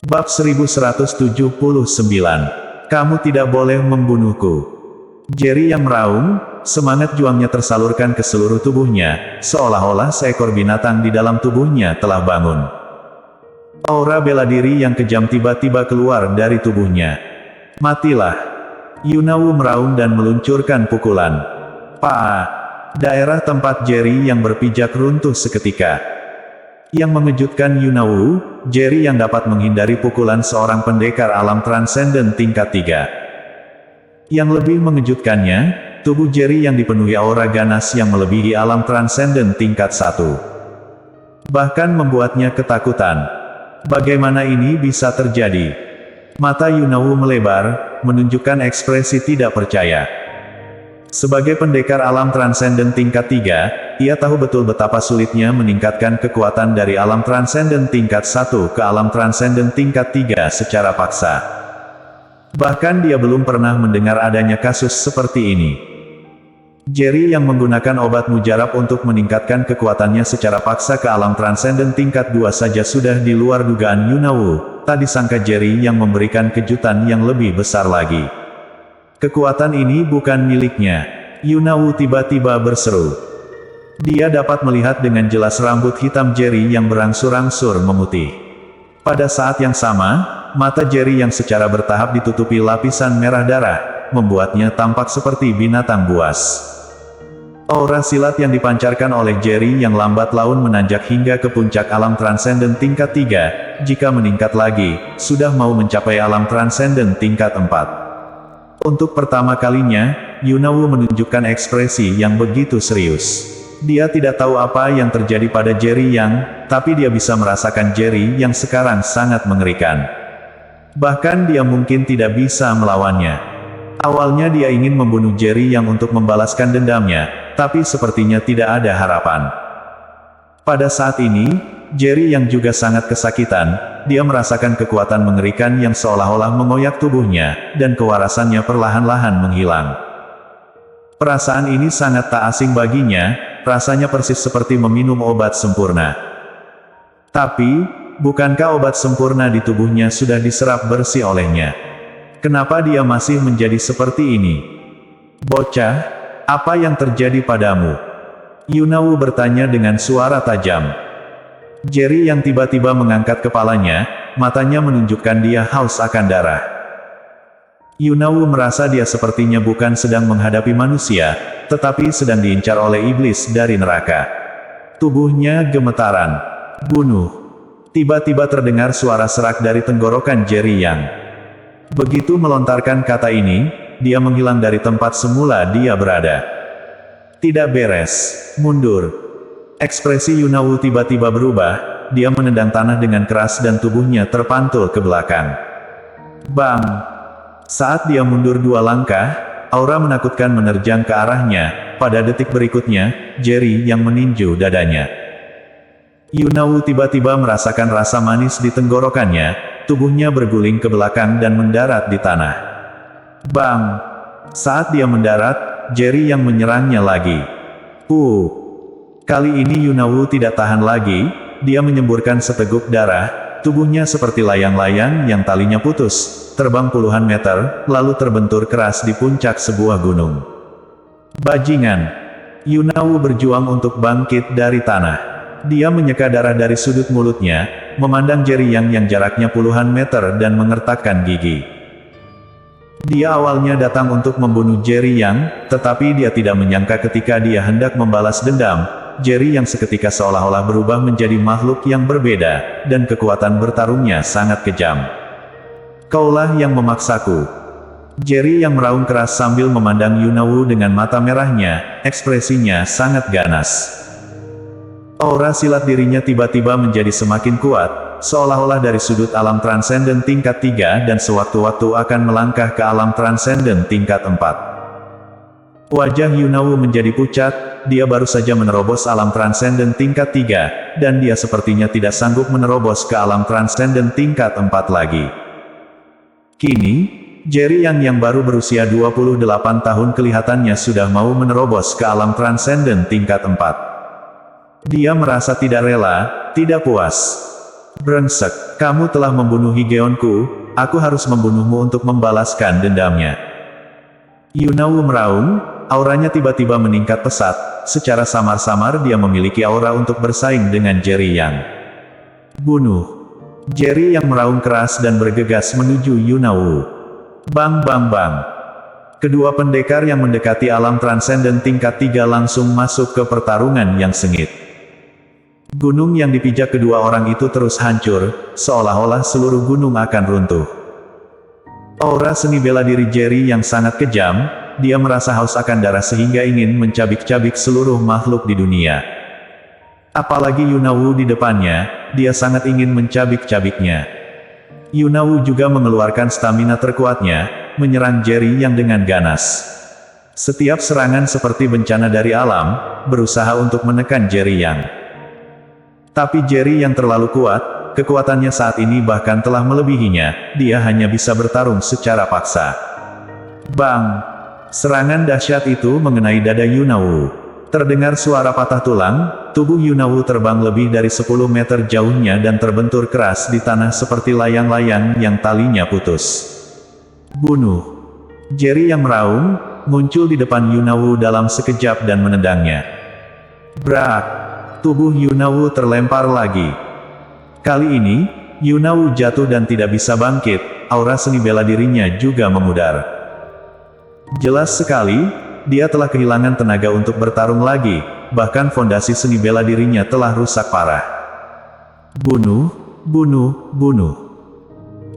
Bab 1179. Kamu tidak boleh membunuhku. Jerry yang meraung, semangat juangnya tersalurkan ke seluruh tubuhnya, seolah-olah seekor binatang di dalam tubuhnya telah bangun. Aura bela diri yang kejam tiba-tiba keluar dari tubuhnya. Matilah. Yunawu meraung dan meluncurkan pukulan. Daerah tempat Jerry yang berpijak runtuh seketika. Yang mengejutkan Yunawu, Jerry yang dapat menghindari pukulan seorang pendekar alam transenden tingkat 3. Yang lebih mengejutkannya, tubuh Jerry yang dipenuhi aura ganas yang melebihi alam transenden tingkat 1. Bahkan membuatnya ketakutan. Bagaimana ini bisa terjadi? Mata Yunawu melebar, menunjukkan ekspresi tidak percaya. Sebagai pendekar alam transenden tingkat 3, ia tahu betul betapa sulitnya meningkatkan kekuatan dari alam transenden tingkat 1 ke alam transenden tingkat 3 secara paksa. Bahkan dia belum pernah mendengar adanya kasus seperti ini. Jerry yang menggunakan obat mujarab untuk meningkatkan kekuatannya secara paksa ke alam transenden tingkat 2 saja sudah di luar dugaan Yunawu. Tak disangka Jerry yang memberikan kejutan yang lebih besar lagi. Kekuatan ini bukan miliknya. Yunawu tiba-tiba berseru. Dia dapat melihat dengan jelas rambut hitam Jerry yang berangsur-angsur memutih. Pada saat yang sama, mata Jerry yang secara bertahap ditutupi lapisan merah darah, membuatnya tampak seperti binatang buas. Aura silat yang dipancarkan oleh Jerry yang lambat laun menanjak hingga ke puncak alam transenden tingkat 3, jika meningkat lagi, sudah mau mencapai alam transenden tingkat 4. Untuk pertama kalinya, Yunawu menunjukkan ekspresi yang begitu serius. Dia tidak tahu apa yang terjadi pada Jerry Yang, tapi dia bisa merasakan Jerry yang sekarang sangat mengerikan. Bahkan dia mungkin tidak bisa melawannya. Awalnya dia ingin membunuh Jerry Yang untuk membalaskan dendamnya, tapi sepertinya tidak ada harapan. Pada saat ini, Jerry Yang juga sangat kesakitan. Dia merasakan kekuatan mengerikan yang seolah-olah mengoyak tubuhnya, dan kewarasannya perlahan-lahan menghilang. Perasaan ini sangat tak asing baginya, rasanya persis seperti meminum obat sempurna. Tapi, bukankah obat sempurna di tubuhnya sudah diserap bersih olehnya? Kenapa dia masih menjadi seperti ini? Bocah, apa yang terjadi padamu? Yunawu bertanya dengan suara tajam. Jerry yang tiba-tiba mengangkat kepalanya, matanya menunjukkan dia haus akan darah. Yunawu merasa dia sepertinya bukan sedang menghadapi manusia, tetapi sedang diincar oleh iblis dari neraka. Tubuhnya gemetaran. Bunuh. Tiba-tiba terdengar suara serak dari tenggorokan Jerry Yang. Begitu melontarkan kata ini, dia menghilang dari tempat semula dia berada. Tidak beres. Mundur. Ekspresi Yunawu tiba-tiba berubah, dia menendang tanah dengan keras dan tubuhnya terpantul ke belakang. Bang! Saat dia mundur 2 langkah, aura menakutkan menerjang ke arahnya. Pada detik berikutnya, Jerry yang meninju dadanya. Yunawu tiba-tiba merasakan rasa manis di tenggorokannya, tubuhnya berguling ke belakang dan mendarat di tanah. Bang! Saat dia mendarat, Jerry yang menyerangnya lagi. Kali ini Yunawu tidak tahan lagi, dia menyemburkan seteguk darah, tubuhnya seperti layang-layang yang talinya putus, terbang puluhan meter, lalu terbentur keras di puncak sebuah gunung. Bajingan! Yunawu berjuang untuk bangkit dari tanah. Dia menyeka darah dari sudut mulutnya, memandang Jerry yang jaraknya puluhan meter dan mengertakkan gigi. Dia awalnya datang untuk membunuh Jerry Yang, tetapi dia tidak menyangka ketika dia hendak membalas dendam, Jerry yang seketika seolah-olah berubah menjadi makhluk yang berbeda, dan kekuatan bertarungnya sangat kejam. Kaulah yang memaksaku. Jerry yang meraung keras sambil memandang Yunawu dengan mata merahnya, ekspresinya sangat ganas. Aura silat dirinya tiba-tiba menjadi semakin kuat, seolah-olah dari sudut alam transenden tingkat 3 dan sewaktu-waktu akan melangkah ke alam transenden tingkat 4. Wajah Yunawu menjadi pucat, dia baru saja menerobos alam transenden tingkat 3, dan dia sepertinya tidak sanggup menerobos ke alam transenden tingkat 4 lagi. Kini, Jerry yang baru berusia 28 tahun kelihatannya sudah mau menerobos ke alam transenden tingkat 4. Dia merasa tidak rela, tidak puas. Brengsek, kamu telah membunuh Higeonku, aku harus membunuhmu untuk membalaskan dendamnya. Yunawu meraung, auranya tiba-tiba meningkat pesat, secara samar-samar dia memiliki aura untuk bersaing dengan Jerry Yang. Bunuh. Jerry Yang meraung keras dan bergegas menuju Yunawu. Bang bang bang. Kedua pendekar yang mendekati alam transenden tingkat 3 langsung masuk ke pertarungan yang sengit. Gunung yang dipijak kedua orang itu terus hancur, seolah-olah seluruh gunung akan runtuh. Aura seni bela diri Jerry yang sangat kejam, dia merasa haus akan darah sehingga ingin mencabik-cabik seluruh makhluk di dunia. Apalagi Yunawu di depannya, dia sangat ingin mencabik-cabiknya. Yunawu juga mengeluarkan stamina terkuatnya, menyerang Jerry yang dengan ganas. Setiap serangan seperti bencana dari alam, berusaha untuk menekan Jerry Yang. Tapi Jerry yang terlalu kuat, kekuatannya saat ini bahkan telah melebihinya, dia hanya bisa bertarung secara paksa. Bang! Serangan dahsyat itu mengenai dada Yunawu. Terdengar suara patah tulang, tubuh Yunawu terbang lebih dari 10 meter jauhnya dan terbentur keras di tanah seperti layang-layang yang talinya putus. Bunuh! Jerry yang meraung, muncul di depan Yunawu dalam sekejap dan menendangnya. Brak! Tubuh Yunawu terlempar lagi. Kali ini, Yunawu jatuh dan tidak bisa bangkit, aura seni bela dirinya juga memudar. Jelas sekali, dia telah kehilangan tenaga untuk bertarung lagi, bahkan fondasi seni bela dirinya telah rusak parah. Bunuh, bunuh, bunuh.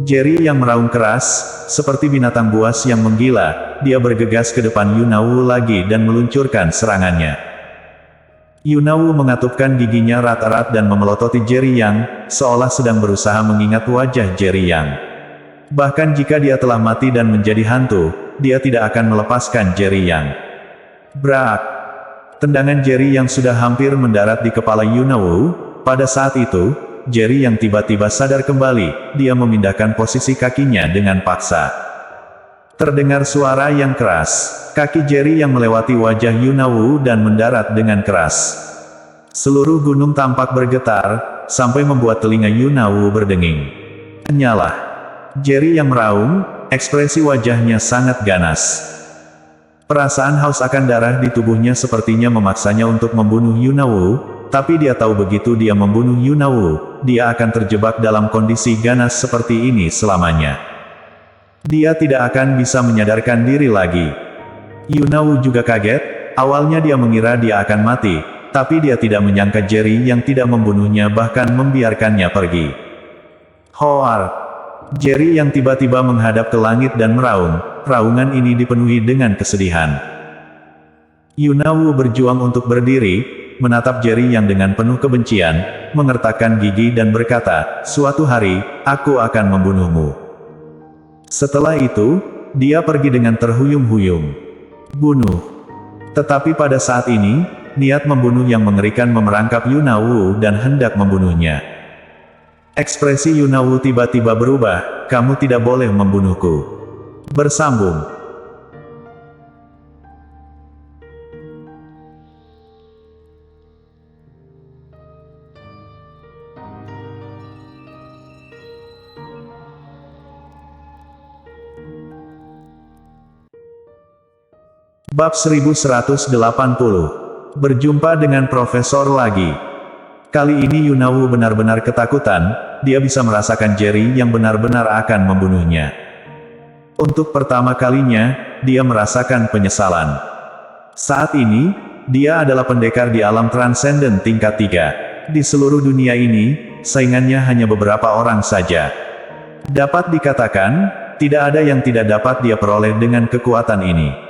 Jerry yang meraung keras, seperti binatang buas yang menggila, dia bergegas ke depan Yunawu lagi dan meluncurkan serangannya. Yunawu mengatupkan giginya erat-erat dan memelototi Jerry Yang, seolah sedang berusaha mengingat wajah Jerry Yang. Bahkan jika dia telah mati dan menjadi hantu, dia tidak akan melepaskan Jerry Yang. Brak! Tendangan Jerry Yang sudah hampir mendarat di kepala Yunawu. Pada saat itu, Jerry Yang tiba-tiba sadar kembali, dia memindahkan posisi kakinya dengan paksa. Terdengar suara yang keras. Kaki Jerry yang melewati wajah Yunawu dan mendarat dengan keras. Seluruh gunung tampak bergetar, sampai membuat telinga Yunawu berdenging. Nyalah. Jerry yang meraung, ekspresi wajahnya sangat ganas. Perasaan haus akan darah di tubuhnya sepertinya memaksanya untuk membunuh Yunawu, tapi dia tahu begitu dia membunuh Yunawu, dia akan terjebak dalam kondisi ganas seperti ini selamanya. Dia tidak akan bisa menyadarkan diri lagi. Yunawu juga kaget, awalnya dia mengira dia akan mati, tapi dia tidak menyangka Jerry yang tidak membunuhnya bahkan membiarkannya pergi. Hoar! Jerry yang tiba-tiba menghadap ke langit dan meraung, raungan ini dipenuhi dengan kesedihan. Yunawu berjuang untuk berdiri, menatap Jerry yang dengan penuh kebencian, mengertakkan gigi dan berkata, "Suatu hari, aku akan membunuhmu." Setelah itu, dia pergi dengan terhuyung-huyung. Bunuh. Tetapi pada saat ini, niat membunuh yang mengerikan memerangkap Yunawu dan hendak membunuhnya. Ekspresi Yunawu tiba-tiba berubah, "Kamu tidak boleh membunuhku." Bersambung. Bab 1180. Berjumpa dengan Profesor lagi. Kali ini Yunawu benar-benar ketakutan, dia bisa merasakan Jerry yang benar-benar akan membunuhnya. Untuk pertama kalinya, dia merasakan penyesalan. Saat ini, dia adalah pendekar di alam transenden tingkat 3. Di seluruh dunia ini, saingannya hanya beberapa orang saja. Dapat dikatakan, tidak ada yang tidak dapat dia peroleh dengan kekuatan ini.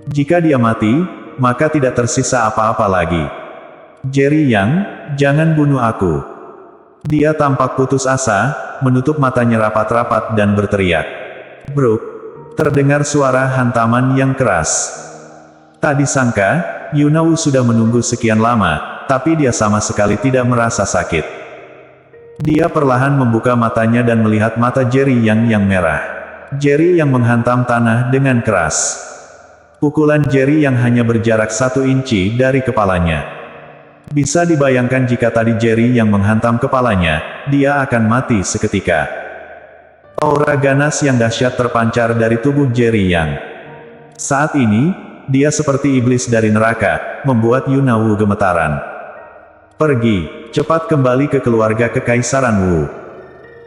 Jika dia mati, maka tidak tersisa apa-apa lagi. Jerry Yang, jangan bunuh aku. Dia tampak putus asa, menutup matanya rapat-rapat dan berteriak. Bruk! Terdengar suara hantaman yang keras. Tak disangka, Yunawu sudah menunggu sekian lama, tapi dia sama sekali tidak merasa sakit. Dia perlahan membuka matanya dan melihat mata Jerry yang merah. Jerry yang menghantam tanah dengan keras. Pukulan Jerry yang hanya berjarak 1 inci dari kepalanya. Bisa dibayangkan jika tadi Jerry yang menghantam kepalanya, dia akan mati seketika. Aura ganas yang dahsyat terpancar dari tubuh Jerry Yang. Saat ini, dia seperti iblis dari neraka, membuat Yunawu gemetaran. Pergi, cepat kembali ke keluarga Kekaisaran Wu.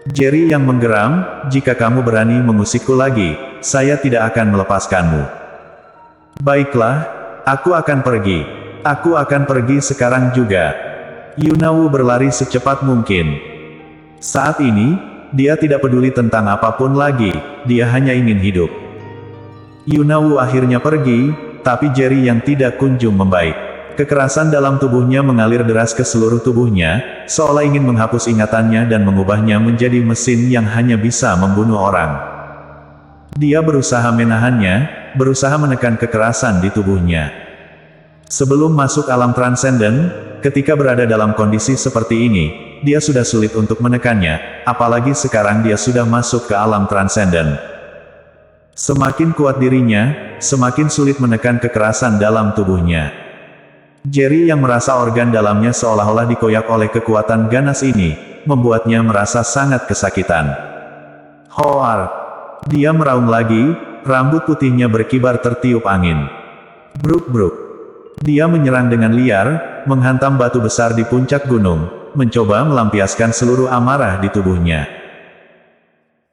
Jerry yang menggeram, jika kamu berani mengusikku lagi, saya tidak akan melepaskanmu. Baiklah, aku akan pergi. Aku akan pergi sekarang juga. Yunawu berlari secepat mungkin. Saat ini, dia tidak peduli tentang apapun lagi, dia hanya ingin hidup. Yunawu akhirnya pergi, tapi Jerry yang tidak kunjung membaik. Kekerasan dalam tubuhnya mengalir deras ke seluruh tubuhnya, seolah ingin menghapus ingatannya dan mengubahnya menjadi mesin yang hanya bisa membunuh orang. Dia berusaha menahannya, berusaha menekan kekerasan di tubuhnya. Sebelum masuk alam transenden, ketika berada dalam kondisi seperti ini, dia sudah sulit untuk menekannya, apalagi sekarang dia sudah masuk ke alam transenden. Semakin kuat dirinya, semakin sulit menekan kekerasan dalam tubuhnya. Jerry yang merasa organ dalamnya seolah-olah dikoyak oleh kekuatan ganas ini, membuatnya merasa sangat kesakitan. Hoar! Dia meraung lagi, rambut putihnya berkibar tertiup angin. Bruk-bruk. Dia menyerang dengan liar, menghantam batu besar di puncak gunung, mencoba melampiaskan seluruh amarah di tubuhnya.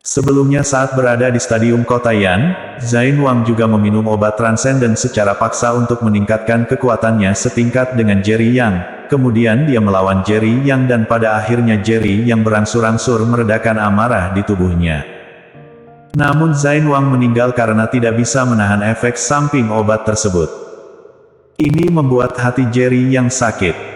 Sebelumnya saat berada di stadium Kota Yan, Zain Wang juga meminum obat transenden secara paksa untuk meningkatkan kekuatannya setingkat dengan Jerry Yang. Kemudian dia melawan Jerry Yang dan pada akhirnya Jerry Yang berangsur-angsur meredakan amarah di tubuhnya. Namun Zain Wang meninggal karena tidak bisa menahan efek samping obat tersebut. Ini membuat hati Jerry yang sakit.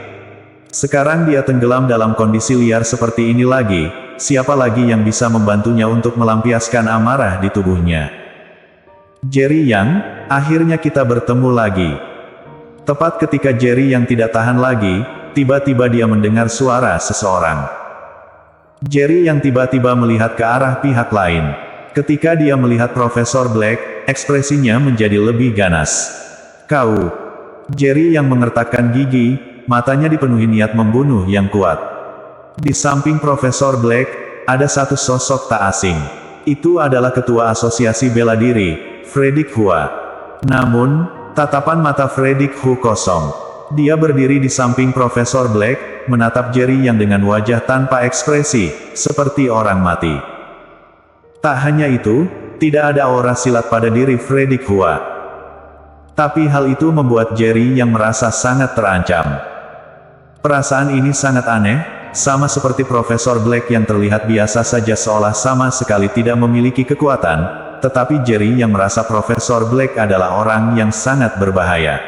Sekarang dia tenggelam dalam kondisi liar seperti ini lagi, siapa lagi yang bisa membantunya untuk melampiaskan amarah di tubuhnya? Jerry Yang, akhirnya kita bertemu lagi. Tepat ketika Jerry yang tidak tahan lagi, tiba-tiba dia mendengar suara seseorang. Jerry yang tiba-tiba melihat ke arah pihak lain. Ketika dia melihat Profesor Black, ekspresinya menjadi lebih ganas. Kau. Jerry yang mengertakkan gigi, matanya dipenuhi niat membunuh yang kuat. Di samping Profesor Black, ada satu sosok tak asing. Itu adalah Ketua Asosiasi Bela Diri, Frederick Hua. Namun, tatapan mata Frederick Hua kosong. Dia berdiri di samping Profesor Black, menatap Jerry yang dengan wajah tanpa ekspresi, seperti orang mati. Tak hanya itu, tidak ada aura silat pada diri Frederick Hua. Tapi hal itu membuat Jerry yang merasa sangat terancam. Perasaan ini sangat aneh, sama seperti Profesor Black yang terlihat biasa saja seolah sama sekali tidak memiliki kekuatan, tetapi Jerry yang merasa Profesor Black adalah orang yang sangat berbahaya.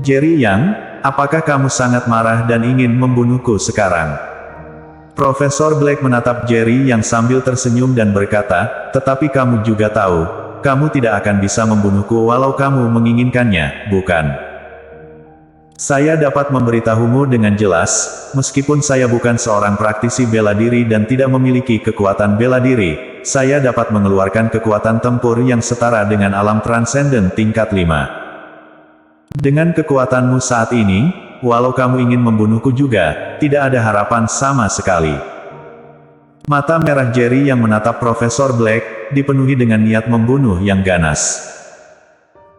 Jerry Yang, apakah kamu sangat marah dan ingin membunuhku sekarang? Profesor Black menatap Jerry yang sambil tersenyum dan berkata, tetapi kamu juga tahu, kamu tidak akan bisa membunuhku walau kamu menginginkannya, bukan? Saya dapat memberitahumu dengan jelas, meskipun saya bukan seorang praktisi bela diri dan tidak memiliki kekuatan bela diri, saya dapat mengeluarkan kekuatan tempur yang setara dengan alam transenden tingkat 5. Dengan kekuatanmu saat ini, walau kamu ingin membunuhku juga, tidak ada harapan sama sekali. Mata merah Jerry yang menatap Profesor Black, dipenuhi dengan niat membunuh yang ganas.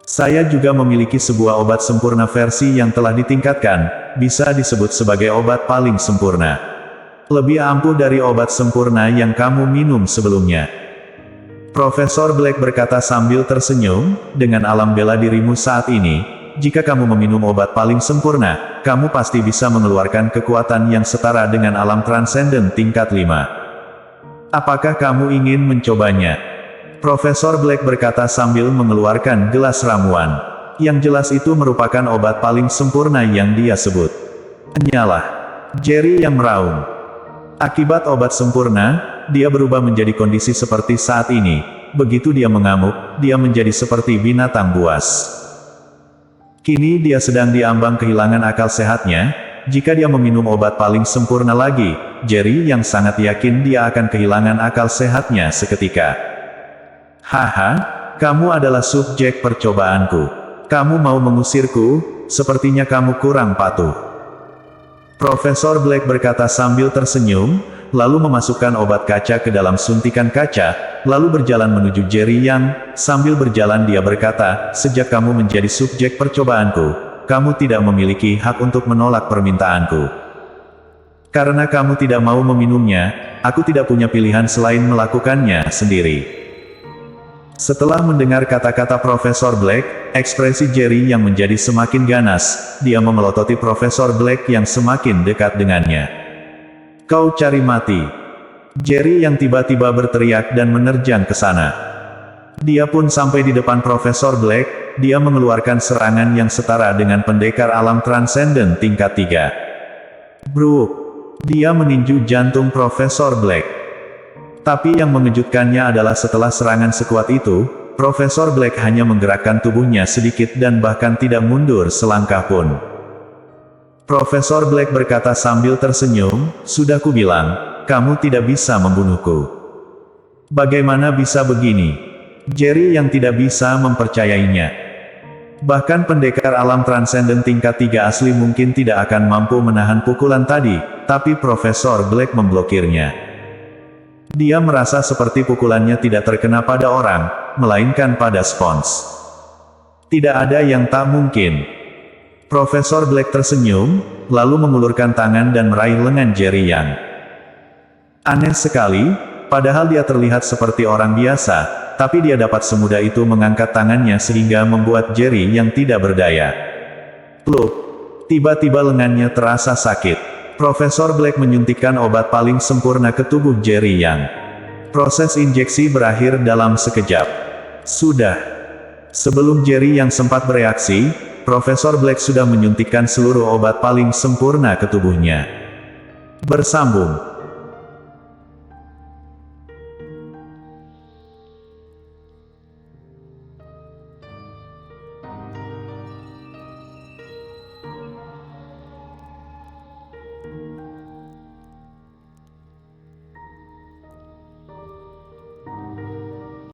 Saya juga memiliki sebuah obat sempurna versi yang telah ditingkatkan, bisa disebut sebagai obat paling sempurna. Lebih ampuh dari obat sempurna yang kamu minum sebelumnya. Profesor Black berkata sambil tersenyum, dengan alam bela dirimu saat ini, jika kamu meminum obat paling sempurna, kamu pasti bisa mengeluarkan kekuatan yang setara dengan alam transenden tingkat 5. Apakah kamu ingin mencobanya? Profesor Black berkata sambil mengeluarkan gelas ramuan. Yang jelas itu merupakan obat paling sempurna yang dia sebut. Hanyalah. Jerry yang meraung. Akibat obat sempurna, dia berubah menjadi kondisi seperti saat ini. Begitu dia mengamuk, dia menjadi seperti binatang buas. Kini dia sedang diambang kehilangan akal sehatnya. Jika dia meminum obat paling sempurna lagi, Jerry yang sangat yakin dia akan kehilangan akal sehatnya seketika. Haha, kamu adalah subjek percobaanku. Kamu mau mengusirku, sepertinya kamu kurang patuh. Profesor Black berkata sambil tersenyum, lalu memasukkan obat kaca ke dalam suntikan kaca, lalu berjalan menuju Jerry Yang. Sambil berjalan dia berkata, sejak kamu menjadi subjek percobaanku, kamu tidak memiliki hak untuk menolak permintaanku. Karena kamu tidak mau meminumnya, aku tidak punya pilihan selain melakukannya sendiri. Setelah mendengar kata-kata Profesor Black, ekspresi Jerry yang menjadi semakin ganas, dia memelototi Profesor Black yang semakin dekat dengannya. Kau cari mati. Jerry yang tiba-tiba berteriak dan menerjang ke sana. Dia pun sampai di depan Profesor Black, dia mengeluarkan serangan yang setara dengan pendekar alam transenden tingkat 3. Bruk! Dia meninju jantung Profesor Black. Tapi yang mengejutkannya adalah setelah serangan sekuat itu, Profesor Black hanya menggerakkan tubuhnya sedikit dan bahkan tidak mundur selangkah pun. Profesor Black berkata sambil tersenyum, sudah kubilang, kamu tidak bisa membunuhku. Bagaimana bisa begini? Jerry yang tidak bisa mempercayainya. Bahkan pendekar alam transenden tingkat 3 asli mungkin tidak akan mampu menahan pukulan tadi, tapi Profesor Black memblokirnya. Dia merasa seperti pukulannya tidak terkena pada orang, melainkan pada spons. Tidak ada yang tak mungkin. Profesor Black tersenyum, lalu mengulurkan tangan dan meraih lengan Jerry Yang. Aneh sekali, padahal dia terlihat seperti orang biasa, tapi dia dapat semudah itu mengangkat tangannya sehingga membuat Jerry Yang tidak berdaya. Pluk! Tiba-tiba lengannya terasa sakit. Profesor Black menyuntikkan obat paling sempurna ke tubuh Jerry Yang. Proses injeksi berakhir dalam sekejap. Sudah. Sebelum Jerry Yang sempat bereaksi, Profesor Black sudah menyuntikkan seluruh obat paling sempurna ke tubuhnya. Bersambung.